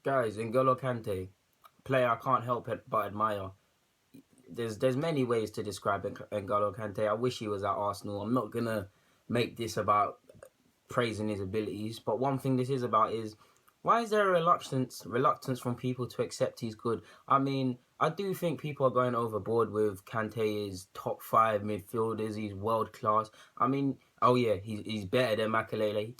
Guys, N'Golo Kante, player I can't help but admire. There's many ways to describe N'Golo Kante. I wish he was at Arsenal. I'm not gonna make this about praising his abilities, but one thing this is about is why is there a reluctance from people to accept he's good? I mean, I do think people are going overboard with Kante is top 5 midfielders. He's world class. I mean, oh yeah, he's better than Makelele.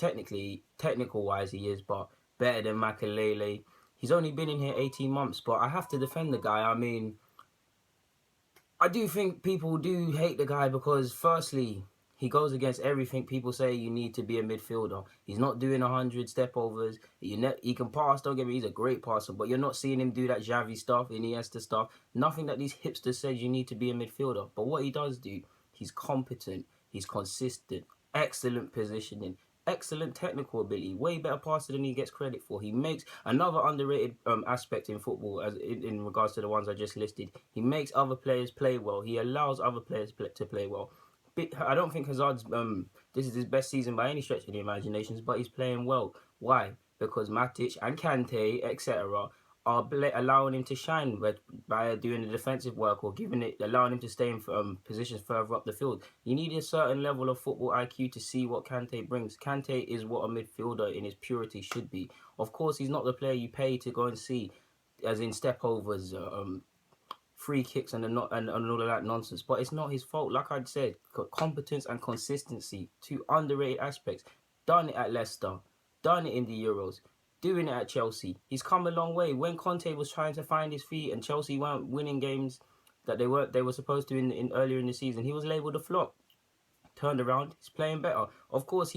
Technical wise, he is, but better than Makelele. He's only been in here 18 months, but I have to defend the guy. I mean, I do think people do hate the guy because, firstly, he goes against everything people say you need to be a midfielder. He's not doing 100 step-overs. He can pass, don't get me, he's a great passer, but you're not seeing him do that Xavi stuff, Iniesta stuff. Nothing that these hipsters said you need to be a midfielder. But what he does do, he's competent, he's consistent, excellent positioning, excellent technical ability, way better passer than he gets credit for. He makes another underrated aspect in football, as in regards to the ones I just listed. He makes other players play well. He allows other players to play well. I don't think Hazard's this is his best season by any stretch of the imaginations, but he's playing well. Why? Because Matic and Kante, etc., are allowing him to shine by doing the defensive work or allowing him to stay in positions further up the field. You need a certain level of football IQ to see what Kante brings. Kante is what a midfielder in his purity should be. Of course, he's not the player you pay to go and see, as in step overs, free kicks and all of that nonsense. But it's not his fault. Like I said, competence and consistency, two underrated aspects. Done it at Leicester, done it in the Euros, doing it at Chelsea. He's come a long way. When Kante was trying to find his feet and Chelsea weren't winning games that they were supposed to in earlier in the season, he was labelled a flop. Turned around, he's playing better. Of course,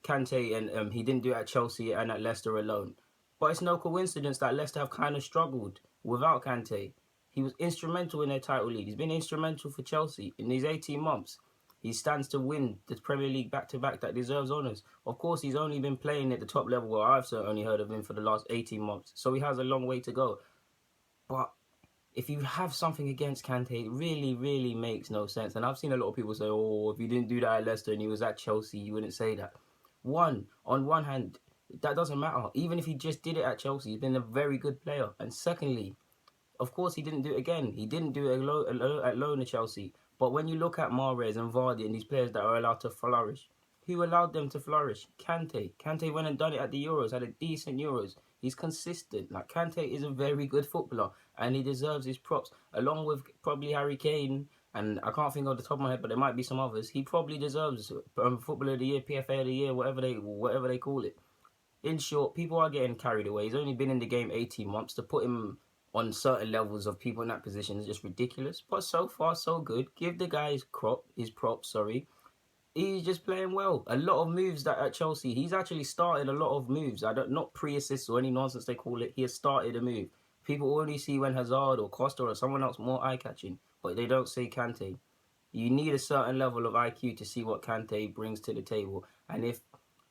Kante and he didn't do it at Chelsea and at Leicester alone. But it's no coincidence that Leicester have kind of struggled without Kante. He was instrumental in their title lead. He's been instrumental for Chelsea in these 18 months. He stands to win the Premier League back-to-back that deserves honours. Of course, he's only been playing at the top level where I've certainly heard of him for the last 18 months. So he has a long way to go. But if you have something against Kante, it really, really makes no sense. And I've seen a lot of people say, oh, if he didn't do that at Leicester and he was at Chelsea, you wouldn't say that. On one hand, that doesn't matter. Even if he just did it at Chelsea, he's been a very good player. And secondly, of course, he didn't do it again. He didn't do it at loan at Chelsea. But when you look at Mahrez and Vardy and these players that are allowed to flourish, who allowed them to flourish? Kante. Kante went and done it at the Euros, had a decent Euros. He's consistent. Like, Kante is a very good footballer and he deserves his props. Along with probably Harry Kane, and I can't think of the top of my head, but there might be some others. He probably deserves Footballer of the Year, PFA of the Year, whatever they call it. In short, people are getting carried away. He's only been in the game 18 months. To put him on certain levels of people in that position is just ridiculous. But so far, so good. Give the guy his props. He's just playing well. A lot of moves that at Chelsea, he's actually started a lot of moves. Not pre-assists or any nonsense they call it. He has started a move. People only see when Hazard or Costa or someone else more eye-catching, but they don't say Kante. You need a certain level of IQ to see what Kante brings to the table. And if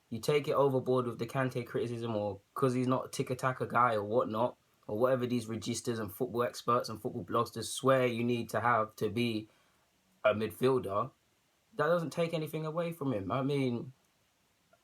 you take it overboard with the Kante criticism or because he's not a tick-a-tacker guy or whatnot, or whatever these registers and football experts and football blogsters swear you need to have to be a midfielder, that doesn't take anything away from him. I mean,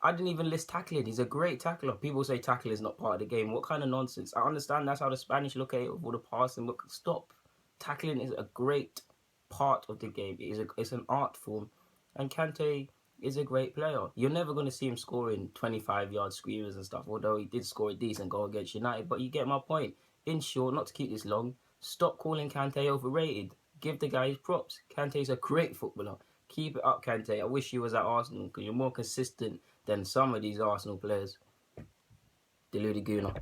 I didn't even list tackling. He's a great tackler. People say tackling is not part of the game. What kind of nonsense? I understand that's how the Spanish look at it with all the passing, but stop. Tackling is a great part of the game. It's an art form. And Kante is a great player. You're never going to see him scoring 25-yard screamers and stuff, although he did score a decent goal against United. But you get my point. In short, not to keep this long, stop calling Kante overrated. Give the guy his props. Kante's a great footballer. Keep it up, Kante. I wish you was at Arsenal because you're more consistent than some of these Arsenal players. Deluded Gooner.